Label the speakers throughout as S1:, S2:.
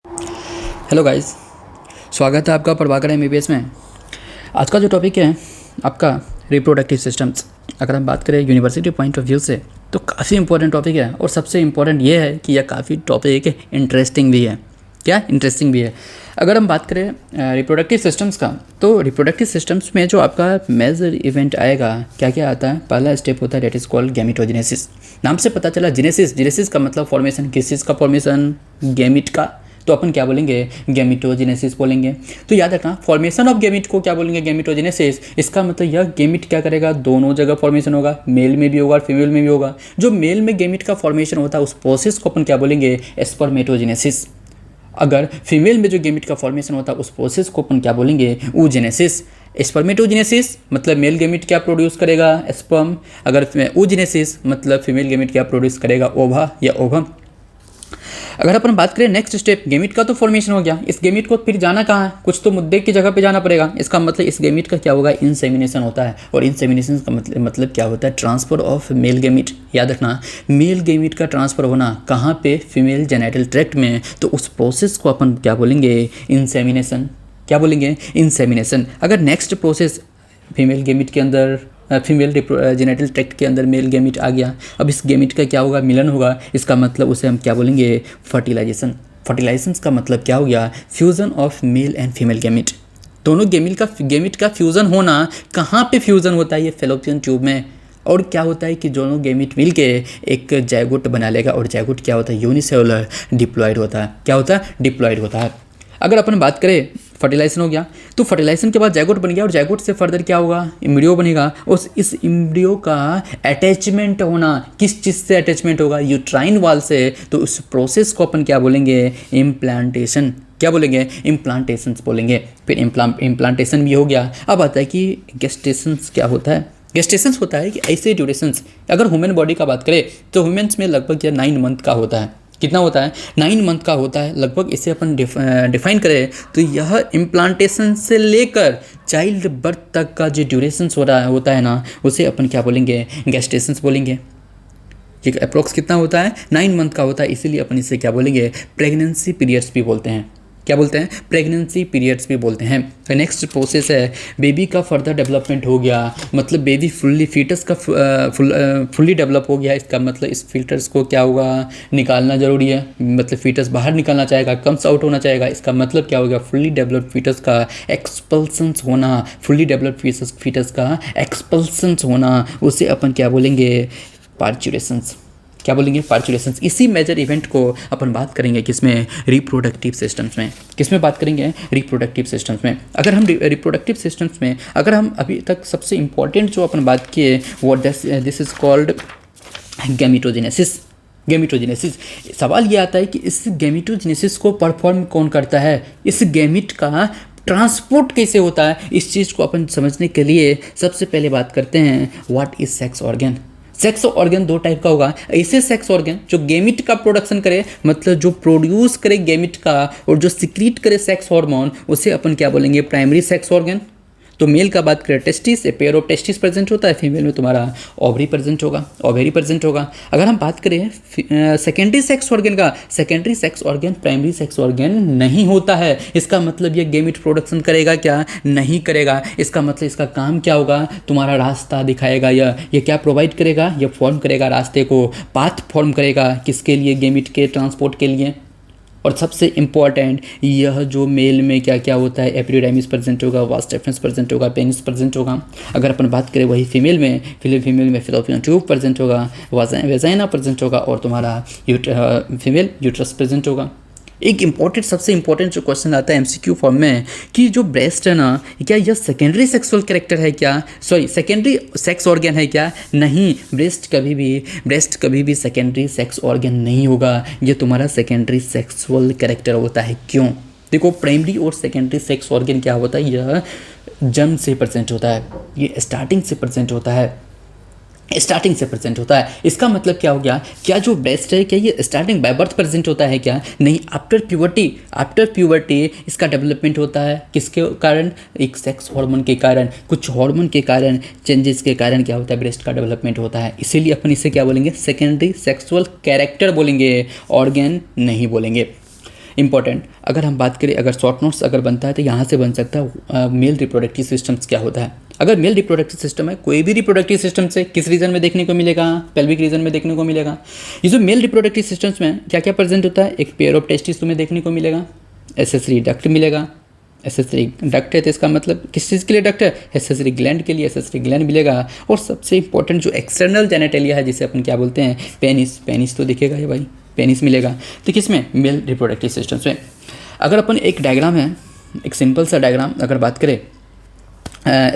S1: Hello guys, स्वागत है आपका प्रभाकर एमबीबीएस में। आज का जो टॉपिक है आपका रिप्रोडक्टिव सिस्टम्स। अगर हम बात करें यूनिवर्सिटी पॉइंट ऑफ व्यू से तो काफ़ी इंपॉर्टेंट टॉपिक है, और सबसे इम्पॉर्टेंट ये है कि यह काफ़ी टॉपिक इंटरेस्टिंग भी है। क्या इंटरेस्टिंग भी है। अगर हम बात करें रिप्रोडक्टिव सिस्टम्स का, तो रिप्रोडक्टिव सिस्टम्स में जो आपका मेजर इवेंट आएगा, क्या क्या आता है। पहला स्टेप होता है डेट इज़ कॉल्ड गैमेटोजेनेसिस। नाम से पता चला जेनेसिस का मतलब फॉर्मेशन, किस चीज़ का फॉर्मेशन, गैमिट का। तो अपन क्या बोलेंगे, गैमेटोजेनेसिस बोलेंगे। तो याद रखना, फॉर्मेशन ऑफ गैमिट को क्या बोलेंगे, गैमेटोजेनेसिस। इसका मतलब यह गैमिट क्या करेगा, दोनों जगह फॉर्मेशन होगा, मेल में भी होगा और फीमेल में भी होगा। जो मेल में गैमिट का फॉर्मेशन होता है उस प्रोसेस को अपन क्या बोलेंगे, स्पर्मेटोजेनेसिस। अगर फीमेल में जो गैमिट का फॉर्मेशन होता है उस प्रोसेस को अपन क्या बोलेंगे, oogenesis। स्पर्मेटोजेनेसिस मतलब मेल गैमिट क्या प्रोड्यूस करेगा, स्पर्म। अगर oogenesis मतलब फीमेल गैमिट क्या प्रोड्यूस करेगा, ओवा या ओवम। अगर अपन बात करें नेक्स्ट स्टेप, गैमिट का तो फॉर्मेशन हो गया, इस गैमिट को फिर जाना कहाँ है, कुछ तो मुद्दे की जगह पे जाना पड़ेगा। इसका मतलब इस गैमिट का क्या होगा, इंसेमिनेशन होता है। और इंसेमिनेशन का मतलब क्या होता है, ट्रांसफर ऑफ मेल गैमिट। याद रखना, मेल गैमिट का ट्रांसफर होना कहाँ पे, फीमेल जेनिटल ट्रैक्ट में। तो उस प्रोसेस को अपन क्या बोलेंगे, इंसेमिनेशन। क्या बोलेंगे, इंसेमिनेशन। अगर नेक्स्ट प्रोसेस फीमेल गैमिट के अंदर, फीमेल जेनिटल ट्रैक्ट के अंदर मेल गैमिट आ गया, अब इस गैमिट का क्या होगा, मिलन होगा। इसका मतलब उसे हम क्या बोलेंगे, फर्टिलाइजेशन। फर्टिलाइजेशन का मतलब क्या हो गया, fusion of male and female gamete. दोनों गैमिट का फ्यूजन होना, कहाँ पे फ्यूजन होता है, ये फेलोपियन ट्यूब में। और क्या होता है कि दोनों गैमिट मिल के एक जाइगोट बना लेगा, और जाइगोट क्या होता है, यूनिसेलुलर डिप्लॉयड होता है। क्या होता है, डिप्लॉयड होता है। अगर अपन बात करें, फर्टिलाइजेशन हो गया, तो फर्टिलाइजेशन के बाद जाइगोट बन गया, और जाइगोट से फर्दर क्या होगा, एम्ब्रियो बनेगा। उस इस एम्ब्रियो का अटैचमेंट होना, किस चीज़ से अटैचमेंट होगा, यूट्राइन वाल से। तो उस प्रोसेस को अपन क्या बोलेंगे, इम्प्लांटेशन। क्या बोलेंगे, इम्प्लांटेशंस बोलेंगे। फिर इम्प्लांटेशन भी हो गया। अब आता है कि गेस्टेशंस क्या होता है। गेस्टेशंस होता है कि ऐसे ड्यूरेशंस, अगर ह्यूमन बॉडी का बात करें तो ह्यूमन्स में लगभग यह 9 मंथ का होता है। कितना होता है, 9 मंथ का होता है लगभग। इसे अपन डिफाइन करें तो यह इम्प्लांटेशन से लेकर चाइल्ड बर्थ तक का जो ड्यूरेशंस होता है ना, उसे अपन क्या बोलेंगे, गेस्टेशंस बोलेंगे। ये अप्रोक्स कितना होता है, 9 मंथ का होता है। इसीलिए अपन इसे क्या बोलेंगे, प्रेगनेंसी पीरियड्स भी बोलते हैं। क्या बोलते हैं, प्रेगनेंसी पीरियड्स भी बोलते हैं। नेक्स्ट प्रोसेस है, बेबी का फर्दर डेवलपमेंट हो गया, मतलब बेबी फीटस का फुल्ली डेवलप हो गया। इसका मतलब इस फीटस को क्या होगा, निकालना जरूरी है। मतलब फीटस बाहर निकलना चाहेगा, कम्स आउट होना चाहेगा। इसका मतलब क्या होगा, फुल्ली डेवलप्ड फीटस का एक्सपल्सन्स होना। फुल्ली डेवलप्ड फीटस का एक्सपल्सन्स होना, उसे अपन क्या बोलेंगे, पार्चुरेशंस। क्या बोलेंगे, पार्चुलेशंस। इसी मेजर इवेंट को अपन बात करेंगे किसमें, रिप्रोडक्टिव सिस्टम्स में। किसमें बात करेंगे, रिप्रोडक्टिव सिस्टम्स में। अगर हम रिप्रोडक्टिव सिस्टम्स में, अगर हम अभी तक सबसे इंपॉर्टेंट जो अपन बात किए वो this is called gametogenesis. Gametogenesis. सवाल ये आता है कि इस गैमेटोजेनेसिस को परफॉर्म कौन करता है, इस गैमिट का ट्रांसपोर्ट कैसे होता है। इस चीज़ को अपन समझने के लिए सबसे पहले बात करते हैं, what is sex organ. Sex organ 2 type का होगा। ऐसे सेक्स ऑर्गन जो गैमिट का प्रोडक्शन करे, मतलब जो प्रोड्यूस करे गैमिट का, और जो सिक्रीट करे सेक्स हार्मोन, उसे अपन क्या बोलेंगे, प्राइमरी सेक्स ऑर्गन। तो मेल का बात करें, testis, a pair of testis present होता है। फीमेल में तुम्हारा ओवरी प्रेजेंट होगा, ओवेरी प्रेजेंट होगा। अगर हम बात करें सेकेंडरी सेक्स ऑर्गन का, secondary sex organ primary sex organ नहीं होता है। इसका मतलब ये गैमिट प्रोडक्शन करेगा क्या, नहीं करेगा। इसका मतलब इसका काम क्या होगा, तुम्हारा रास्ता दिखाएगा। ये क्या प्रोवाइड करेगा, ये फॉर्म करेगा रास्ते को, पाथ फॉर्म करेगा, किसके लिए, गैमिट के ट्रांसपोर्ट के लिए। और सबसे इम्पॉर्टेंट, यह जो मेल में क्या क्या होता है, एपिडिडाइमिस प्रेजेंट होगा, वास डेफरेंस प्रेजेंट होगा, पेनिस प्रेजेंट होगा। अगर अपन बात करें वही फीमेल में फिलोपियन ट्यूब प्रेजेंट होगा, वेजाइना प्रेजेंट होगा, और तुम्हारा फीमेल यूट्रस प्रेजेंट होगा। एक इम्पॉर्टेंट, सबसे इम्पॉर्टेंट जो क्वेश्चन आता है एमसीक्यू फॉर्म में, कि जो ब्रेस्ट है ना, क्या यह सेकेंडरी सेक्सुअल कैरेक्टर है क्या, सॉरी सेकेंडरी सेक्स ऑर्गन है क्या। नहीं, ब्रेस्ट कभी भी सेकेंडरी सेक्स ऑर्गन नहीं होगा। ये तुम्हारा सेकेंडरी सेक्सुअल कैरेक्टर होता है। क्यों, देखो, प्राइमरी और सेकेंडरी सेक्स ऑर्गन क्या होता है, यह जन्म से प्रेजेंट होता है, ये स्टार्टिंग से प्रेजेंट होता है। इसका मतलब क्या हो गया, क्या जो ब्रेस्ट है, क्या ये स्टार्टिंग बाय बर्थ प्रेजेंट होता है क्या, नहीं। आफ्टर प्यूबर्टी इसका डेवलपमेंट होता है। किसके कारण, एक सेक्स हार्मोन के कारण, कुछ हार्मोन के कारण, चेंजेस के कारण क्या होता है, ब्रेस्ट का डेवलपमेंट होता है। इसीलिए अपन इसे क्या बोलेंगे, सेकेंडरी सेक्सुअल कैरेक्टर बोलेंगे, ऑर्गन नहीं बोलेंगे। इंपॉर्टेंट अगर हम बात करें, अगर शॉर्ट नोट्स अगर बनता है तो यहाँ से बन सकता है मेल रिप्रोडक्टिव सिस्टम्स क्या होता है। अगर मेल रिप्रोडक्टिव सिस्टम है, कोई भी रिप्रोडक्टिव सिस्टम से किस रीजन में देखने को मिलेगा, पेल्विक रीजन में देखने को मिलेगा। ये जो मेल रिप्रोडक्टिव सिस्टम्स में क्या क्या प्रेजेंट होता है, एक पेयर ऑफ टेस्टिस तुम्हें देखने को मिलेगा, एसेसरी डक्ट मिलेगा। एसेसरी डक्ट है तो इसका मतलब किस चीज़ के लिए डक्ट है, एसेसरी ग्लैंड के लिए एसेसरी ग्लैंड मिलेगा। और सबसे इंपॉर्टेंट जो एक्सटर्नल जेनेटेलिया है जिसे अपन क्या बोलते हैं, पेनिस, पेनिस तो दिखेगा ये भाई, पेनिस मिलेगा। तो किसमें, मेल रिप्रोडक्टिव सिस्टम्स में। अगर अपन एक डायग्राम है, एक सिंपल सा डायग्राम अगर बात करें,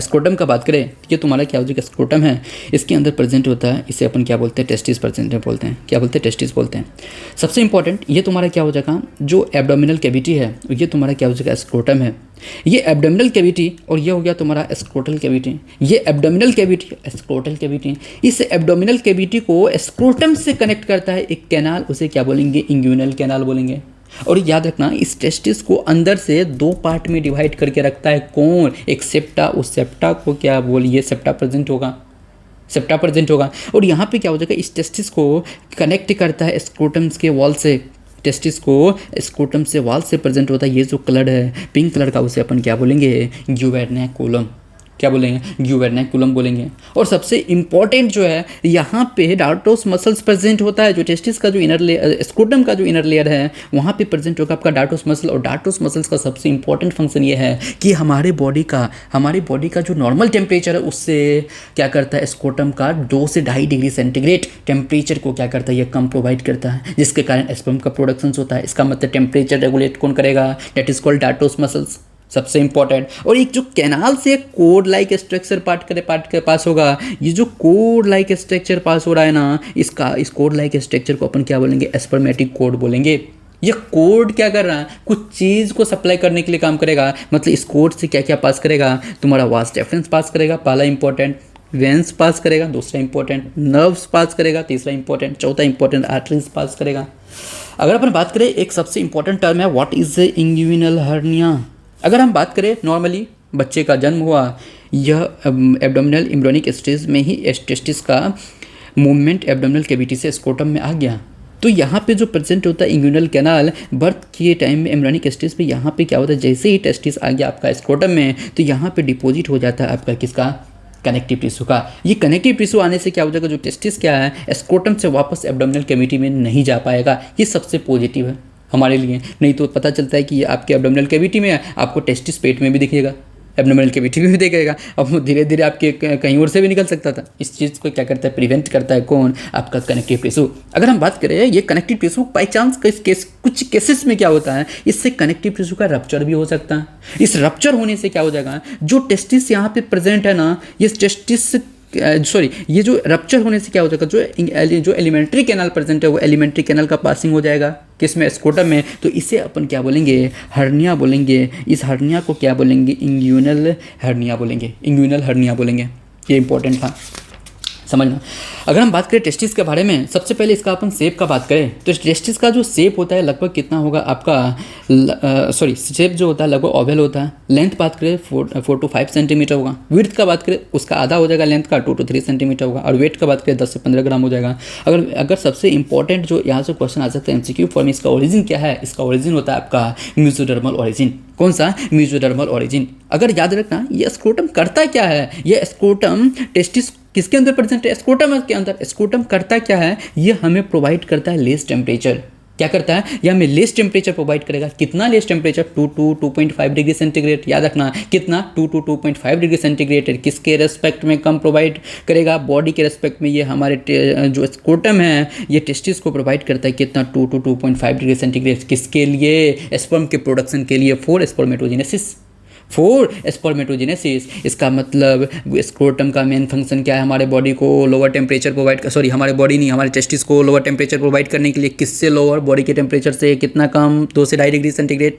S1: स्क्रोटम का बात करें, ये तुम्हारा क्या हो जाएगा, स्क्रोटम है, इसके अंदर प्रेजेंट होता है, इसे अपन क्या बोलते हैं, टेस्टिस प्रेजेंट बोलते हैं। क्या बोलते हैं, टेस्टिस बोलते हैं। सबसे इंपॉर्टेंट ये तुम्हारा क्या हो जाएगा, जो एब्डोमिनल कैविटी है ये तुम्हारा क्या हो जाएगा, स्क्रोटम है। ये एब्डोमिनल कैविटी और ये हो गया तुम्हारा स्क्रोटल कैविटी। ये एब्डोमिनल कैविटी, स्क्रोटल कैविटी, इस एब्डोमिनल कैविटी को स्क्रोटम से कनेक्ट करता है एक कैनाल, उसे क्या बोलेंगे, इंग्यूनल कैनाल बोलेंगे। और याद रखना, इस टेस्टिस को अंदर से दो पार्ट में डिवाइड करके रखता है कौन, एक सेप्टा, उस सेप्टा को क्या बोलिए, सेप्टा प्रेजेंट होगा, सेप्टा प्रेजेंट होगा। और यहाँ पे क्या हो जाएगा, इस टेस्टिस को कनेक्ट करता है स्क्रोटम्स के वॉल से, टेस्टिस को स्क्रोटम से वॉल से प्रेजेंट होता है। ये जो कलर है पिंक कलर का, उसे अपन क्या बोलेंगे, ग्यूवेर्नैकुलम, क्या बोलेंगे, ग्यूवेर्नैकुलम बोलेंगे। और सबसे इंपॉर्टेंट जो है, यहाँ पे डार्टोस मसल्स प्रेजेंट होता है, जो टेस्टिस का जो इनर लेयर, स्क्रोटम का जो इनर लेयर है वहाँ पे प्रेजेंट होगा आपका डार्टोस मसल। और डार्टोस मसल्स का सबसे इंपॉर्टेंट फंक्शन ये है कि हमारे बॉडी का जो नॉर्मल टेम्परेचर है उससे क्या करता है, स्क्रोटम का 2 से 2.5 डिग्री सेंटीग्रेड टेम्परेचर को क्या करता है, ये कम प्रोवाइड करता है, जिसके कारण स्पर्म का प्रोडक्शन होता है। इसका मतलब टेम्परेचर रेगुलेट कौन करेगा, that is called dartos muscles, सबसे इंपॉर्टेंट। और एक जो कैनाल से कोड लाइक स्ट्रक्चर पार्ट के पास होगा, ये जो कोड लाइक स्ट्रक्चर पास हो रहा है ना, इस कोड लाइक स्ट्रक्चर को अपन क्या बोलेंगे, स्पर्मेटिक कोड बोलेंगे। ये कोड क्या कर रहा है, कुछ चीज़ को सप्लाई करने के लिए काम करेगा। मतलब इस कोड से क्या क्या पास करेगा, तुम्हारा वास डेफरेंस पास करेगा, पहला इंपॉर्टेंट, वेंस पास करेगा, दूसरा इंपॉर्टेंट, नर्व्स पास करेगा, तीसरा इंपॉर्टेंट, चौथा इंपॉर्टेंट, आर्टरीज पास करेगा। अगर अपन बात करें, एक सबसे इंपॉर्टेंट टर्म है, व्हाट इज इंग्यूइनल हर्निया। अगर हम बात करें, नॉर्मली बच्चे का जन्म हुआ, यह एब्डोमिनल एम्ब्रियोनिक स्टेज में ही टेस्टिस का मूवमेंट एब्डोमिनल कैविटी से स्क्रोटम में आ गया। तो यहाँ पे जो प्रेजेंट होता है इंग्यूइनल कैनाल, बर्थ के टाइम में एम्ब्रियोनिक स्टेज पे यहाँ पे क्या होता है, जैसे ही टेस्टिस आ गया आपका स्क्रोटम में, तो यहाँ पे डिपॉजिट हो जाता है आपका किसका, कनेक्टिव टिश्यू का। ये कनेक्टिव टिश्यू आने से क्या हो जाएगा, जो टेस्टिस क्या है स्क्रोटम से वापस एब्डोमिनल कैविटी में नहीं जा पाएगा। ये सबसे पॉजिटिव है हमारे लिए। नहीं तो पता चलता है कि ये आपके एब्डोमिनल कैविटी में है, आपको टेस्टिस पेट में भी दिखेगा, एब्डोमिनल कैविटी में भी दिखेगा, अब धीरे धीरे आपके कहीं और से भी निकल सकता था। इस चीज़ को क्या करता है, प्रिवेंट करता है कौन, आपका कनेक्टिव टिश्यू। अगर हम बात करें, ये कनेक्टिव टिश्यू बाई चांस कुछ केसेस में क्या होता है, इससे कनेक्टिव टिश्यू का रप्चर भी हो सकता है। इस रप्चर होने से क्या हो जाएगा, जो टेस्टिस यहाँ पे प्रेजेंट है ना, ये टेस्टिस ये जो रप्चर होने से क्या हो जाएगा, जो एलिमेंट्री कैनाल प्रेजेंट है वो एलिमेंट्री कैनाल का पासिंग हो जाएगा किसमें, स्क्रोटम में। तो इसे अपन क्या बोलेंगे, हर्निया बोलेंगे। इस हर्निया को क्या बोलेंगे, इंग्यूइनल हर्निया बोलेंगे, इंग्यूइनल हर्निया बोलेंगे। ये इंपॉर्टेंट था समझना। अगर हम बात करें टेस्टिस के बारे में, सबसे पहले इसका अपन शेप का बात करें तो टेस्टिस का जो शेप होता है लगभग कितना होगा आपका, शेप जो होता है लगभग ओवल होता है। लेंथ बात करें 4 to 5 सेंटीमीटर होगा। विड्थ का बात करें उसका आधा हो जाएगा लेंथ का, 2 to 3 सेंटीमीटर होगा। और वेट का बात करें 10 से 15 ग्राम हो जाएगा। अगर सबसे इंपॉर्टेंट जो यहाँ से क्वेश्चन आ सकता है एमसीक्यू फॉर्म, इसका ओरिजिन क्या है, इसका ओरिजिन होता है आपका मेसोडर्मल ओरिजिन। कौन सा, मेसोडर्मल ओरिजिन। अगर याद रखना, ये स्क्रोटम करता क्या है, ये स्क्रोटम टेस्टिस किसके अंदर प्रेजेंट है, स्क्रोटम के अंदर। स्क्रोटम करता क्या है, ये हमें प्रोवाइड करता है लेस टेम्परेचर। क्या करता है, ये हमें लेस टेम्परेचर प्रोवाइड करेगा। कितना less temperature, 2 to 2.5 degree centigrade. याद रखना कितना, 2 to 2.5 डिग्री सेंटीग्रेड। किसके रेस्पेक्ट में कम प्रोवाइड करेगा, बॉडी के रेस्पेक्ट में। ये हमारे जो स्क्रोटम है ये टेस्टिस को प्रोवाइड करता है कितना, 2 to 2.5 डिग्री सेंटीग्रेड। किसके लिए, स्पर्म के प्रोडक्शन के लिए, फॉर स्पर्मेटोजेनेसिस। इसका मतलब स्क्रोटम का मेन फंक्शन क्या है, हमारे बॉडी को लोअर टेम्परेचर प्रोवाइड, हमारे बॉडी नहीं, हमारे टेस्टिस को लोअर टेम्परेचर प्रोवाइड करने के लिए। किससे लोअर, बॉडी के टेम्परेचर से कितना कम, 2 से 2.5 डिग्री सेंटीग्रेड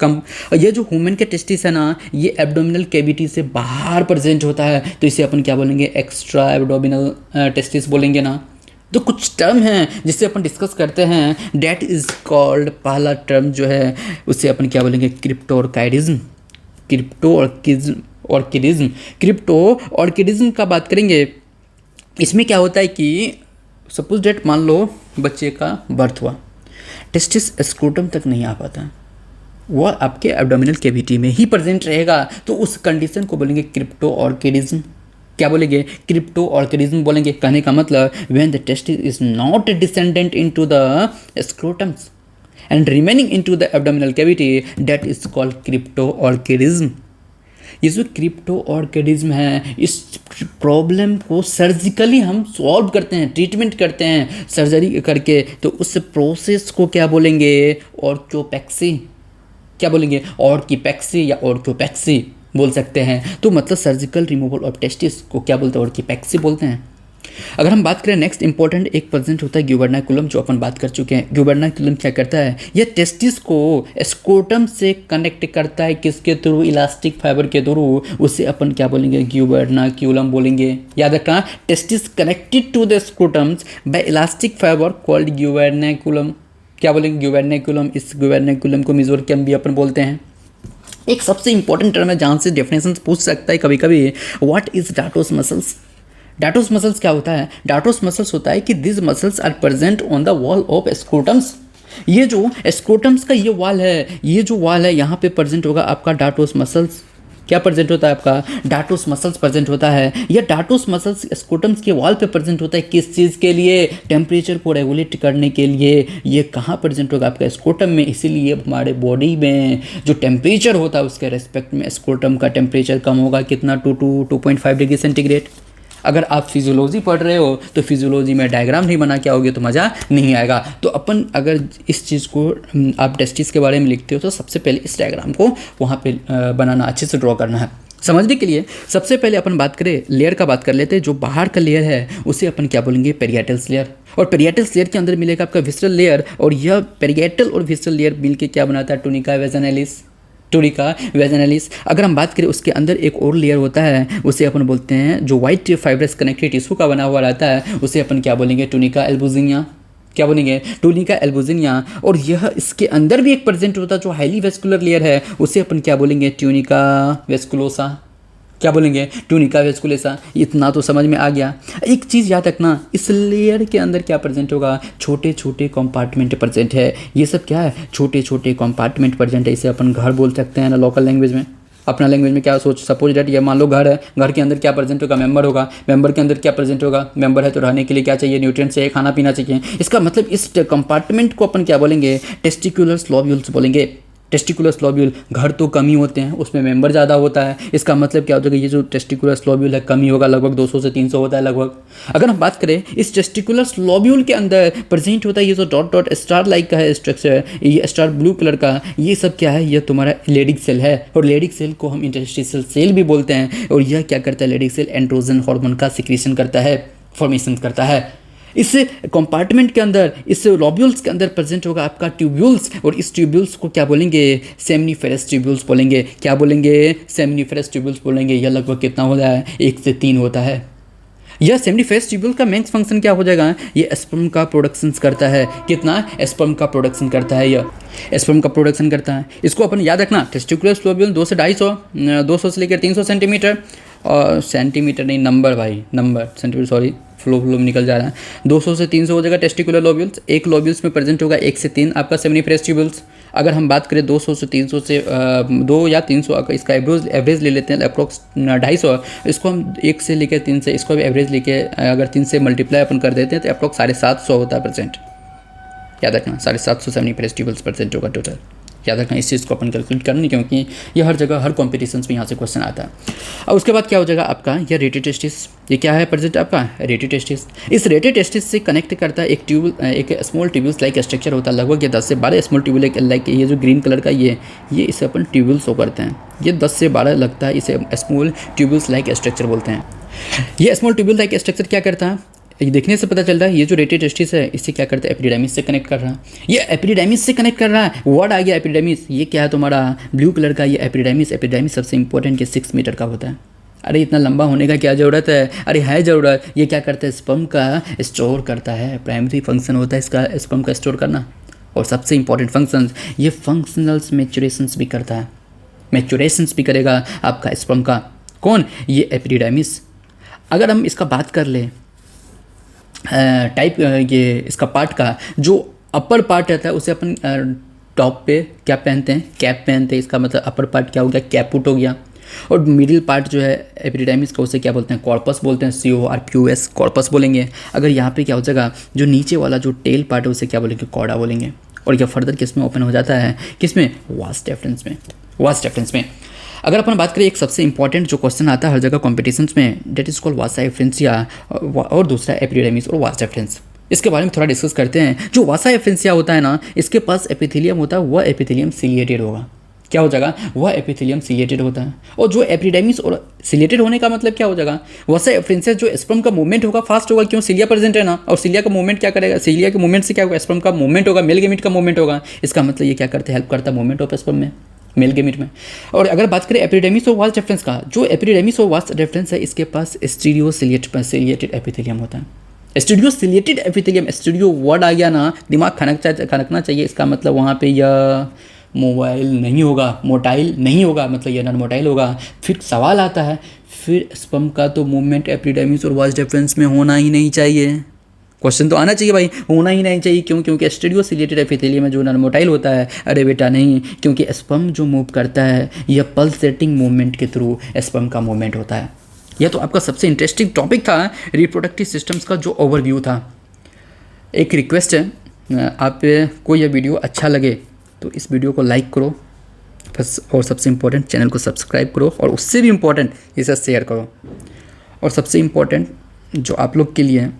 S1: कम। और ये जो ह्यूमन के टेस्टिस है ना, ये एब्डोमिनल कैविटी से बाहर प्रेजेंट होता है, तो इसे अपन क्या बोलेंगे, एक्स्ट्रा एब्डोमिनल टेस्टिस बोलेंगे ना। तो कुछ टर्म हैं जिससे अपन डिस्कस करते हैं, डेट इज कॉल्ड, पहला टर्म जो है उसे अपन क्या बोलेंगे, क्रिप्टोऑर्किडिज्म। क्रिप्टोऑर्किडिज्म का बात करेंगे। इसमें क्या होता है कि सपोज डेट मान लो बच्चे का बर्थ हुआ, टेस्टिस स्क्रोटम तक नहीं आ पाता, वो आपके एब्डोमिनल कैविटी में ही प्रेजेंट रहेगा, तो उस कंडीशन को बोलेंगे क्रिप्टो ऑर्किडिज्म। क्या बोलेंगे? क्रिप्टो ऑर्किडिज्म बोलेंगे। कहने का मतलब when the testis is not descendent into the scrotums and remaining into the abdominal cavity, that is called cryptorchidism. ये जो क्रिप्टो ऑर्किडिज्म है, इस प्रॉब्लम को सर्जिकली हम सॉल्व करते हैं, ट्रीटमेंट करते हैं सर्जरी करके, तो उस प्रोसेस को क्या बोलेंगे? ऑर्चोपेक्सी। क्या बोलेंगे? ऑर्किपेक्सी या ऑर्चोपेक्सी बोल सकते हैं। तो मतलब सर्जिकल रिमूवल ऑफ टेस्टिस को क्या बोलते हैं? ऑर्किपेक्सी बोलते हैं। अगर हम बात करें नेक्स्ट इंपॉर्टेंट एक प्रेजेंट होता है ग्यूबरनाकुलम, जो अपन बात कर चुके हैं। ग्यूबरनाकुलम क्या करता है? यह टेस्टिस को स्क्रोटम से कनेक्ट करता है। किसके थ्रू? इलास्टिक फाइबर के थ्रू। उसे अपन क्या बोलेंगे? ग्यूबरनाकुलम बोलेंगे। याद रखना, testis connected to the scrotums by elastic fibre called gubernaculum. क्या बोलेंगे? ग्यूबरनाकुलम। इस ग्यूबरनाकुलम को मेसोकार्डियम भी अपन बोलते हैं। एक सबसे इंपॉर्टेंट टर्म है जहाँ से डेफिनेशन पूछ सकता है कभी कभी, what is dartos muscles? Dartos muscles क्या होता है? डार्टोस मसल्स होता है कि this muscles are present on the wall of scrotums. ये जो स्क्रोटम्स का ये वॉल है, ये जो वॉल है, यहाँ पे प्रेजेंट होगा आपका डार्टोस मसल्स। क्या प्रेजेंट होता है? आपका डार्टोस मसल्स प्रेजेंट होता है। यह डार्टोस मसल्स स्क्रोटम्स के वॉल पे प्रेजेंट होता है। किस चीज़ के लिए? टेम्परेचर को रेगुलेट करने के लिए। ये कहाँ प्रेजेंट होगा? आपका स्क्रोटम में। इसीलिए हमारे बॉडी में जो टेम्परेचर होता है उसके रेस्पेक्ट में स्क्रोटम का टेम्परेचर कम होगा। कितना? 2.5 डिग्री सेंटीग्रेड। अगर आप फिजियोलॉजी पढ़ रहे हो तो फिजियोलॉजी में डायग्राम नहीं बना के आओगे तो मज़ा नहीं आएगा। तो अपन अगर इस चीज़ को आप टेस्टिस के बारे में लिखते हो तो सबसे पहले इस डायग्राम को वहाँ पे बनाना, अच्छे से ड्रॉ करना है। समझने के लिए सबसे पहले अपन बात करें लेयर का, बात कर लेते हैं। जो बाहर का लेयर है उसे अपन क्या बोलेंगे? पेरिएटल्स लेयर। और पेरिएटल्स लेयर के अंदर मिलेगा आपका विसरल लेयर, और यह पेरिएटल और विसरल लेयर मिलके क्या बनाता है? टूनिका वेजाइनालिस। टूनिका वेजाइनालिस। अगर हम बात करें उसके अंदर एक और लेयर होता है, उसे अपन बोलते हैं, जो वाइट फाइब्रस कनेक्टिव टिश्यू का बना हुआ रहता है, उसे अपन क्या बोलेंगे? Tunica albuginea. क्या बोलेंगे? Tunica albuginea. और यह इसके अंदर भी एक प्रेजेंट होता है जो हाईली वेस्कुलर लेयर है, उसे अपन क्या बोलेंगे? ट्यूनिका वेस्कुलोसा। क्या बोलेंगे? ट्यूनिका वेस्कुलोसा। इतना तो समझ में आ गया। एक चीज़ याद रखना, इस लेयर के अंदर क्या प्रेजेंट होगा? छोटे छोटे कंपार्टमेंट प्रेजेंट है। ये सब क्या है? छोटे छोटे कंपार्टमेंट प्रेजेंट है। इसे अपन घर बोल सकते हैं ना लोकल लैंग्वेज में। अपना लैंग्वेज में क्या सोच, सपोज डेट ये मान लो घर है, घर के अंदर क्या प्रेजेंट होगा? मेंबर होगा। मेंबर के अंदर क्या प्रेजेंट होगा? मेंबर है तो रहने के लिए क्या चाहिए? न्यूट्रिएंट्स चाहिए, खाना पीना चाहिए। इसका मतलब इस कंपार्टमेंट को अपन क्या बोलेंगे? टेस्टिकुलर लोब्यूल्स बोलेंगे। टेस्टिकुलर लोब्यूल, घर तो कम ही होते हैं, उसमें मेंबर ज़्यादा होता है। इसका मतलब क्या होता है? ये जो टेस्टिकुलर लोब्यूल है कम ही होगा, लगभग 200 से 300 होता है लगभग। अगर हम बात करें इस टेस्टिकुलर लोब्यूल के अंदर प्रेजेंट होता है ये जो डॉट डॉट स्टार लाइक का है स्ट्रक्चर, ये स्टार ब्लू कलर का, ये सब क्या है? ये तुम्हारा लेडिक सेल है। और लेडिक सेल को हम इंटरस्टिशियल सेल भी बोलते हैं। और यह क्या करता है? लेडिक सेल एंड्रोजन हार्मोन का सिक्रीशन करता है, फॉर्मेशन करता है। इस कंपार्टमेंट के अंदर, इस लॉब्यूल्स के अंदर प्रेजेंट होगा आपका ट्यूब्यूल्स, और इस ट्यूब्यूल्स को क्या बोलेंगे? सेमनीफेरस ट्यूब्यूल्स बोलेंगे। क्या बोलेंगे? सेमनीफेरस ट्यूब्यूल्स बोलेंगे। यह लगभग कितना होता है? 1 से 3 होता है। यह सेमनीफेरस ट्यूब्यूल का मेन फंक्शन क्या हो जाएगा? ये स्पर्म का प्रोडक्शन करता है। कितना? स्पर्म का प्रोडक्शन करता है। यह स्पर्म का प्रोडक्शन करता है। इसको अपन याद रखना, टेस्टिकुलर लोब्यूल 2 से 250 से लेकर 300 सेंटीमीटर, और सेंटीमीटर नहीं, नंबर भाई, नंबर, सेंटीमीटर सॉरी, फ्लो निकल जा रहा है। 200 से 300 हो जाएगा टेस्टिकुलर लोब्यूल्स। एक लोब्यूल्स में प्रेजेंट होगा 1 से 3 आपका सेमनीफेरस ट्यूब्यूल्स। अगर हम बात करें 200 से 300 से 2 या 300, इसका एवरेज ले लेते हैं अप्रॉक्स 250, इसको हम 1 से लेकर 3 से, इसको भी एवरेज लेके अगर 3 से मल्टीप्लाई अपन कर देते हैं तो अप्रॉक्स 750 होता है परसेंट। याद रखना 750 सेमनीफेरस ट्यूब्यूल्स परसेंट होगा टोटल। याद रखना इस चीज़ को अपन कैलकुलेट करनी, क्योंकि ये हर जगह हर कॉम्पिटिशन्स में यहाँ से क्वेश्चन आता है। और उसके बाद क्या हो जाएगा आपका? यह रेटिटेस्टिस। ये क्या है प्रेजेंट आपका? रेटिटेस्टिस। इस रेटिटेस्टिस से कनेक्ट करता है एक स्मॉल ट्यूब्यूल्स लाइक स्ट्रक्चर होता है। लगभग ये 10 से 12 स्मॉल ट्यूब्यूल लाइक, ये जो ग्रीन कलर का ये इसे अपन ट्यूब्यूल्स शो करते हैं। ये 10 से 12 लगता है, इसे स्मॉल ट्यूब्यूल्स लाइक स्ट्रक्चर बोलते हैं। ये स्मॉल ट्यूब्यूल लाइक स्ट्रक्चर क्या करता है? ये देखने से पता चल रहा है ये जो रेटिटेस्टिस है इससे क्या करता है? एपिडिडाइमिस से कनेक्ट कर रहा है। ये एपिडिडाइमिस से कनेक्ट कर रहा है। वर्ड आ गया एपिडिडाइमिस। ये क्या है तुम्हारा? ब्लू कलर का ये एपिडिडाइमिस। एपिडिडाइमिस सबसे इंपॉर्टेंट, 6 मीटर का होता है। अरे इतना लंबा होने का क्या ज़रूरत है? अरे है ज़रूरत। ये क्या करता है? स्पर्म का स्टोर करता है। प्राइमरी फंक्शन होता है इसका स्पर्म का स्टोर करना। और सबसे इंपॉर्टेंट फंक्शंस, ये फंक्शनल्स मैच्योरेशंस भी करता है। मैच्योरेशंस भी करेगा आपका स्पर्म का। कौन? ये एपिडिडाइमिस। अगर हम इसका बात कर लें टाइप, ये इसका पार्ट का, जो अपर पार्ट रहता है उसे अपन टॉप पे क्या पहनते हैं, कैप पहनते हैं। इसका मतलब अपर पार्ट क्या हो गया, कैपुट हो गया। और मिडिल पार्ट जो है एपिडिडाइमिस का, उसे क्या बोलते हैं, कॉर्पस बोलते हैं, CORPUS कॉर्पस बोलेंगे। अगर यहाँ पे क्या हो जाएगा, जो नीचे वाला जो टेल पार्ट है उसे क्या बोलेंगे, कॉर्डा बोलेंगे। और यह फर्दर किस में ओपन हो जाता है, किसमें, वास डेफरेंस में, वास डेफरेंस में। अगर अपन बात करें एक सबसे इंपॉर्टेंट जो क्वेश्चन आता है हर जगह कॉम्पिटिशन्स में, that is called vasa efferentia, और दूसरा एपिडिडाइमिस और वास डेफरेंस। इसके बारे में थोड़ा डिस्कस करते हैं। जो वासा एफरेंसिया होता है ना, इसके पास एपिथेलियम होता है, वह एपिथेलियम सिलिएटेड होगा। क्या हो जाएगा, वह एपिथेलियम सिलिएटेड होता है। और जो एपिडिडाइमिस और सिलिएटेड होने का मतलब क्या हो जाएगा, वासा एफरेंसिया जो स्पर्म का मूवमेंट होगा फास्ट होगा, क्यों, सिलिया प्रेजेंट है ना। और सिलिया का मूवमेंट क्या करेगा, सिलिया के मूवमेंट से क्या होगा, स्पर्म का मूवमेंट होगा, मेल गेमिट का मूवमेंट होगा। इसका मतलब ये क्या करते हैं, हेल्प करता है मूवमेंट ऑफ स्पर्म में, मेल गेमिट में। और अगर बात करें एपिडिडाइमिस और वास डेफरेंस का, जो एपिडिडाइमिस और वास डेफरेंस है, इसके पास स्टीरियो सिलिएटेड एपिथेलियम होता है। Stereo ciliated epithelium, stereo word आ गया ना, दिमाग खनकना चाहिए। इसका मतलब वहाँ पे यह मोबाइल नहीं होगा, मोटाइल नहीं होगा, मतलब यह नॉन मोटाइल होगा। फिर सवाल आता है, फिर स्पर्म का तो मूवमेंट एपिडिडाइमिस और वास डेफरेंस में होना ही नहीं चाहिए। क्वेश्चन तो आना चाहिए भाई, होना ही नहीं चाहिए। क्यों, क्योंकि स्टीरियो सिलिएटेड एपिथेलियम में जो नॉन मोटाइल होता है। अरे बेटा नहीं, क्योंकि स्पर्म जो मूव करता है यह पल्सेटिंग मूवमेंट के थ्रू स्पर्म का मूवमेंट होता है। यह तो आपका सबसे इंटरेस्टिंग टॉपिक था, रिप्रोडक्टिव सिस्टम्स का जो ओवरव्यू था। एक रिक्वेस्ट है, आपको यह वीडियो अच्छा लगे तो इस वीडियो को लाइक करो बस, और सबसे इम्पोर्टेंट चैनल को सब्सक्राइब करो, और उससे भी इम्पोर्टेंट इसे शेयर करो। और सबसे इम्पोर्टेंट जो आप लोग के लिए है,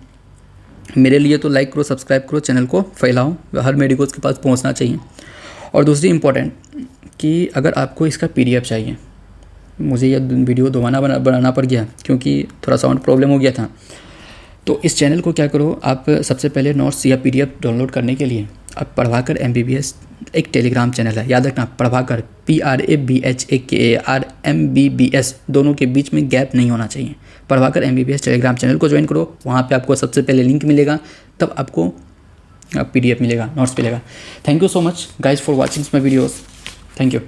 S1: मेरे लिए तो लाइक करो, सब्सक्राइब करो, चैनल को फैलाओ, हर मेडिकोज के पास पहुंचना चाहिए। और दूसरी इम्पोर्टेंट कि अगर आपको इसका PDF चाहिए, मुझे यह वीडियो दोबारा बनाना पड़ गया क्योंकि थोड़ा साउंड प्रॉब्लम हो गया था। तो इस चैनल को क्या करो, आप सबसे पहले नोट्स या PDF डाउनलोड करने के लिए आप पढ़वाकर MBBS एक टेलीग्राम चैनल है, याद रखना, पढ़वाकर PRABHAKAR MBBS, दोनों के बीच में गैप नहीं होना चाहिए। पढ़वाकर MBBS टेलीग्राम चैनल को ज्वाइन करो, वहाँ पे आपको सबसे पहले लिंक मिलेगा, तब आपको PDF मिलेगा, नोट्स मिलेगा। Thank you so much guys for watching my videos, thank you.